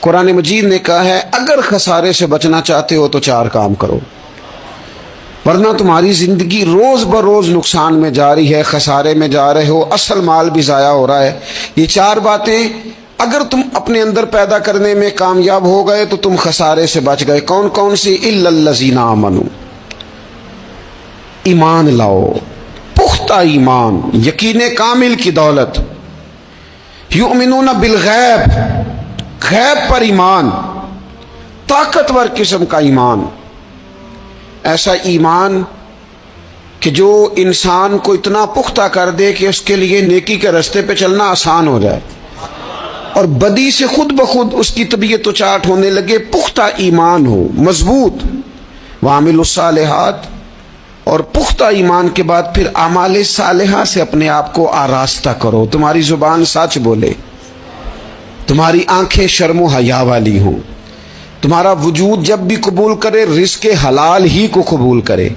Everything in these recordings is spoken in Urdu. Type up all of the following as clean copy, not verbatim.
قرآن مجید نے کہا ہے اگر خسارے سے بچنا چاہتے ہو تو 4 کام کرو، ورنہ تمہاری زندگی روز بروز نقصان میں جاری ہے، خسارے میں جا رہے ہو، اصل مال بھی ضائع ہو رہا ہے۔ یہ 4 باتیں اگر تم اپنے اندر پیدا کرنے میں کامیاب ہو گئے تو تم خسارے سے بچ گئے۔ کون کون سی؟ الا الذین آمنوا، ایمان لاؤ، پختہ ایمان، یقین کامل کی دولت، یؤمنون بالغیب، غیب پر ایمان، طاقتور قسم کا ایمان، ایسا ایمان کہ جو انسان کو اتنا پختہ کر دے کہ اس کے لیے نیکی کے راستے پہ چلنا آسان ہو جائے اور بدی سے خود بخود اس کی طبیعت و چاٹ ہونے لگے۔ پختہ ایمان ہو، مضبوط، وعاملوا الصالحات، اور پختہ ایمان کے بعد پھر اعمال صالحہ سے اپنے آپ کو آراستہ کرو۔ تمہاری زبان سچ بولے، تمہاری آنکھیں شرم و حیا والی ہوں، تمہارا وجود جب بھی قبول کرے رزق حلال ہی کو قبول کرے،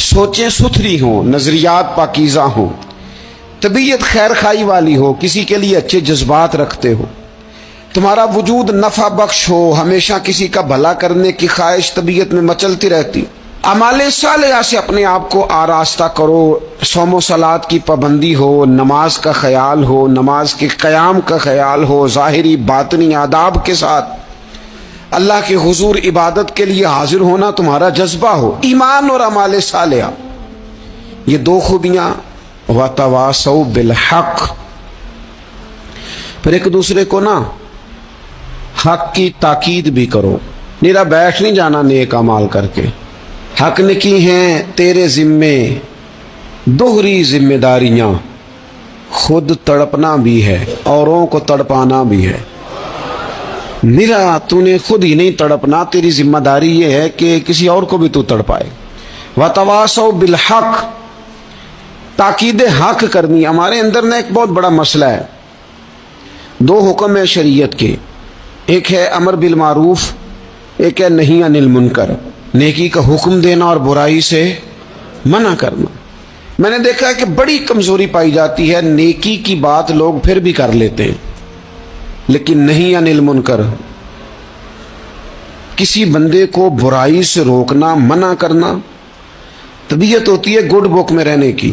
سوچیں ستھری ہوں، نظریات پاکیزہ ہوں، طبیعت خیر خائی والی ہو، کسی کے لیے اچھے جذبات رکھتے ہو، تمہارا وجود نفع بخش ہو، ہمیشہ کسی کا بھلا کرنے کی خواہش طبیعت میں مچلتی رہتی۔ اعمال صالحہ سے اپنے آپ کو آراستہ کرو، صوم و صلات کی پابندی ہو، نماز کا خیال ہو، نماز کے قیام کا خیال ہو، ظاہری باطنی آداب کے ساتھ اللہ کے حضور عبادت کے لیے حاضر ہونا تمہارا جذبہ ہو۔ ایمان اور اعمال صالحہ، یہ 2 خوبیاں، وَتَوَاصَوْا بِالْحَقِّ، پھر ایک دوسرے کو نا حق کی تاکید بھی کرو، نیرا بیٹھ نہیں جانا نیک اعمال کر کے۔ حق نے کی ہیں تیرے ذمے دوہری ذمہ داریاں، خود تڑپنا بھی ہے، اوروں کو تڑپانا بھی ہے۔ میرا تو نے خود ہی نہیں تڑپنا، تیری ذمہ داری یہ ہے کہ کسی اور کو بھی تو تڑپائے۔ وَتَوَاصَوْا بِالْحَقِّ، تاکید حق کرنی۔ ہمارے اندر نا ایک بہت بڑا مسئلہ ہے، 2 حکم ہے شریعت کے، ایک ہے امر بالمعروف، ایک ہے نہی عن المنکر، نیکی کا حکم دینا اور برائی سے منع کرنا۔ میں نے دیکھا ہے کہ بڑی کمزوری پائی جاتی ہے، نیکی کی بات لوگ پھر بھی کر لیتے ہیں لیکن نہی عن المنکر، کسی بندے کو برائی سے روکنا، منع کرنا، طبیعت ہوتی ہے گڈ بک میں رہنے کی،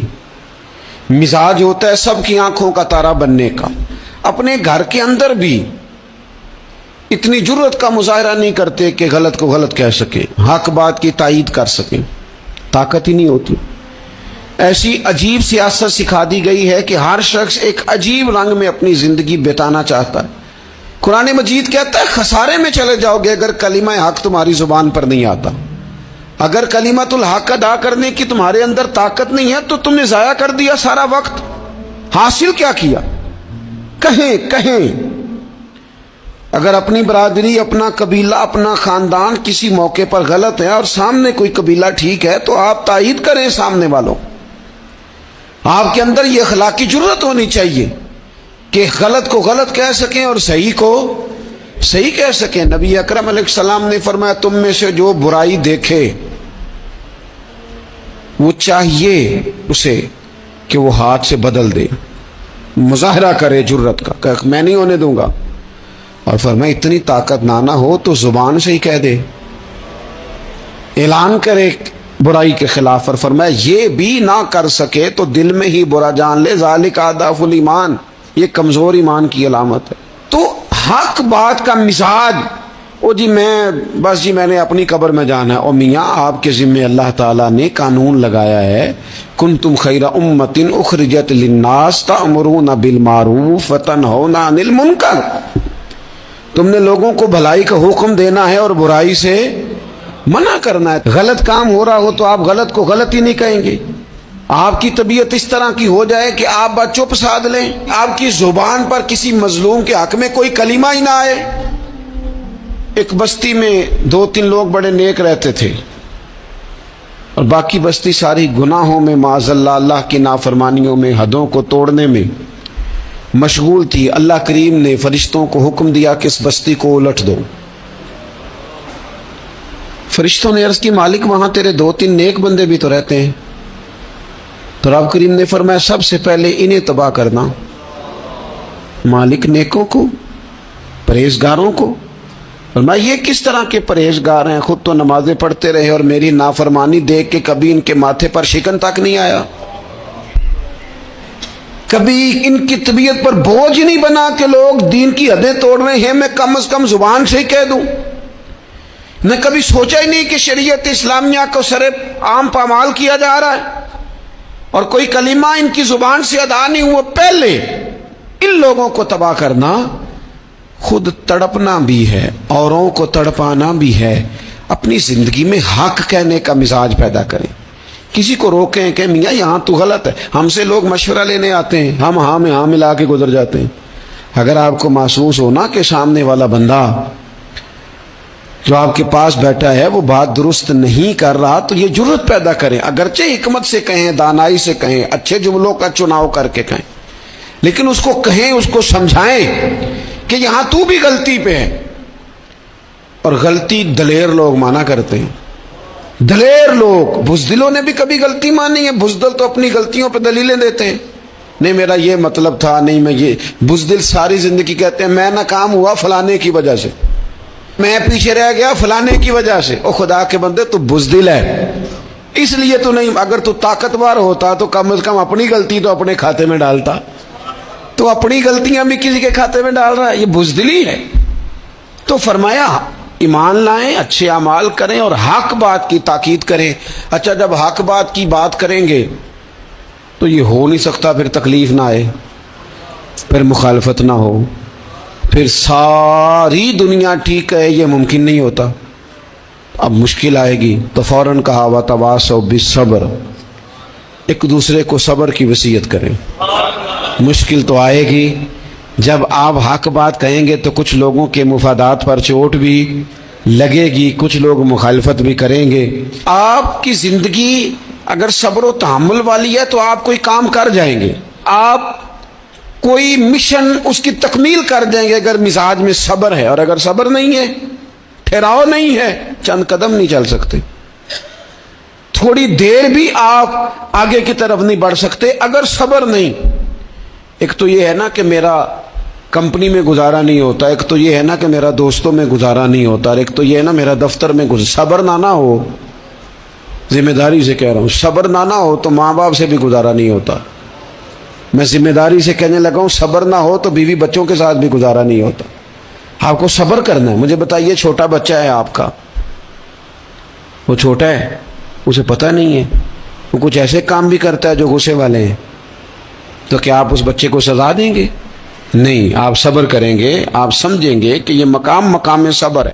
مزاج ہوتا ہے سب کی آنکھوں کا تارا بننے کا۔ اپنے گھر کے اندر بھی اتنی جرت کا مظاہرہ نہیں کرتے کہ غلط کو غلط کہہ سکیں، حق بات کی تائید کر سکیں، طاقت ہی نہیں ہوتی۔ ایسی عجیب سیاست سکھا دی گئی ہے کہ ہر شخص ایک عجیب رنگ میں اپنی زندگی بتانا چاہتا ہے۔ قرآن مجید کہتا ہے خسارے میں چلے جاؤ گے اگر کلمہ حق تمہاری زبان پر نہیں آتا، اگر کلمۃ الحق ادا کرنے کی تمہارے اندر طاقت نہیں ہے تو تم نے ضائع کر دیا سارا وقت، حاصل کیا کیا؟ کہیں اگر اپنی برادری، اپنا قبیلہ، اپنا خاندان کسی موقع پر غلط ہے اور سامنے کوئی قبیلہ ٹھیک ہے تو آپ تائید کریں سامنے والوں، آپ کے اندر یہ اخلاقی جرت ہونی چاہیے کہ غلط کو غلط کہہ سکیں اور صحیح کو صحیح کہہ سکیں۔ نبی اکرم علیہ السلام نے فرمایا تم میں سے جو برائی دیکھے وہ چاہیے اسے کہ وہ ہاتھ سے بدل دے، مظاہرہ کرے جرت کا کہ میں نہیں ہونے دوں گا، اور فرمایا اتنی طاقت نہ ہو تو زبان سے ہی کہہ دے، اعلان کرے برائی کے خلاف، اور فرمایا یہ بھی نہ کر سکے تو دل میں ہی برا جان لے، ذالک اضعف الایمان، یہ کمزور ایمان کی علامت ہے۔ تو حق بات کا مزاج، او جی میں نے اپنی قبر میں جانا ہے، او میاں آپ کے ذمہ اللہ تعالیٰ نے قانون لگایا ہے، کنتم خیر امۃ اخرجت للناس تأمرون بالمعروف وتنہون عن المنکر، تم نے لوگوں کو بھلائی کا حکم دینا ہے اور برائی سے منع کرنا ہے۔ غلط کام ہو رہا ہو تو آپ غلط کو غلط ہی نہیں کہیں گے، آپ کی طبیعت اس طرح کی ہو جائے کہ آپ بات چپ سادھ لیں، آپ کی زبان پر کسی مظلوم کے حق میں کوئی کلمہ ہی نہ آئے۔ ایک بستی میں 2-3 لوگ بڑے نیک رہتے تھے اور باقی بستی ساری گناہوں میں، معاذ اللہ، اللہ کی نافرمانیوں میں، حدوں کو توڑنے میں مشغول تھی۔ اللہ کریم نے فرشتوں کو حکم دیا کہ اس بستی کو الٹ دو۔ فرشتوں نے عرض کی مالک وہاں تیرے 2-3 نیک بندے بھی تو رہتے ہیں، تو رب کریم نے فرمایا سب سے پہلے انہیں تباہ کرنا۔ مالک نیکوں کو، پرہیزگاروں کو، فرمایا یہ کس طرح کے پرہیزگار ہیں، خود تو نمازیں پڑھتے رہے اور میری نافرمانی دیکھ کے کبھی ان کے ماتھے پر شکن تک نہیں آیا، کبھی ان کی طبیعت پر بوجھ نہیں بنا کہ لوگ دین کی حدیں توڑ رہے ہیں میں کم از کم زبان سے ہی کہہ دوں، نے کبھی سوچا ہی نہیں کہ شریعت اسلامیہ کو سر عام پامال کیا جا رہا ہے اور کوئی کلمہ ان کی زبان سے ادا نہیں ہوا۔ پہلے ان لوگوں کو تباہ کرنا خود تڑپنا بھی ہے، اوروں کو تڑپانا بھی ہے، اپنی زندگی میں حق کہنے کا مزاج پیدا کریں، کسی کو روکیں کہ میاں یہاں تو غلط ہے۔ ہم سے لوگ مشورہ لینے آتے ہیں، ہم ہاں میں ہاں ملا کے گزر جاتے ہیں۔ اگر آپ کو محسوس ہونا کہ سامنے والا بندہ جو آپ کے پاس بیٹھا ہے وہ بات درست نہیں کر رہا تو یہ جرت پیدا کریں، اگرچہ حکمت سے کہیں، دانائی سے کہیں، اچھے جملوں کا چناؤ کر کے کہیں، لیکن اس کو کہیں، اس کو سمجھائیں کہ یہاں تو بھی غلطی پہ ہے۔ اور غلطی دلیر لوگ مانا کرتے ہیں، دلیر لوگ، بزدلوں نے بھی کبھی غلطی مانی ہے؟ بزدل تو اپنی غلطیوں پہ دلیلیں دیتے ہیں، نہیں میرا یہ مطلب تھا، نہیں میں یہ۔ بزدل ساری زندگی کہتے ہیں میں ناکام ہوا فلانے کی وجہ سے، میں پیچھے رہ گیا فلانے کی وجہ سے۔ او خدا کے بندے تو بزدل ہے، اس لیے تو نہیں، اگر تو طاقتور ہوتا تو کم از کم اپنی غلطی تو اپنے کھاتے میں ڈالتا، تو اپنی غلطیاں بھی کسی کے کھاتے میں ڈال رہا ہے، یہ بزدلی ہے۔ تو فرمایا ایمان لائیں، اچھے اعمال کریں اور حق بات کی تاکید کریں۔ اچھا جب حق بات کی بات کریں گے تو یہ ہو نہیں سکتا پھر تکلیف نہ آئے، پھر مخالفت نہ ہو، پھر ساری دنیا ٹھیک ہے، یہ ممکن نہیں ہوتا۔ اب مشکل آئے گی تو فوراً کہا وَتَوَاصَوْا بِالصَّبْرِ، ایک دوسرے کو صبر کی وصیت کریں۔ مشکل تو آئے گی، جب آپ حق بات کہیں گے تو کچھ لوگوں کے مفادات پر چوٹ بھی لگے گی، کچھ لوگ مخالفت بھی کریں گے۔ آپ کی زندگی اگر صبر و تحمل والی ہے تو آپ کوئی کام کر جائیں گے، آپ کوئی مشن اس کی تکمیل کر جائیں گے اگر مزاج میں صبر ہے، اور اگر صبر نہیں ہے، ٹھہراؤ نہیں ہے، چند قدم نہیں چل سکتے، تھوڑی دیر بھی آپ آگے کی طرف نہیں بڑھ سکتے اگر صبر نہیں۔ ایک تو یہ ہے نا کہ میرا کمپنی میں گزارا نہیں ہوتا، ایک تو یہ ہے نا کہ میرا دوستوں میں گزارا نہیں ہوتا، اور ایک تو یہ ہے نا میرا دفتر میں صبر نہ ہو، ذمہ داری سے کہہ رہا ہوں، صبر نہ ہو تو ماں باپ سے بھی گزارا نہیں ہوتا۔ میں ذمہ داری سے کہنے لگا ہوں صبر نہ ہو تو بیوی بچوں کے ساتھ بھی گزارا نہیں ہوتا۔ آپ کو صبر کرنا ہے۔ مجھے بتائیے چھوٹا بچہ ہے آپ کا، وہ چھوٹا ہے، اسے پتہ نہیں ہے، وہ کچھ ایسے کام بھی کرتا ہے جو غصے والے ہیں، تو کیا آپ اس بچے کو سزا دیں گے؟ نہیں، آپ صبر کریں گے، آپ سمجھیں گے کہ یہ مقام صبر ہے۔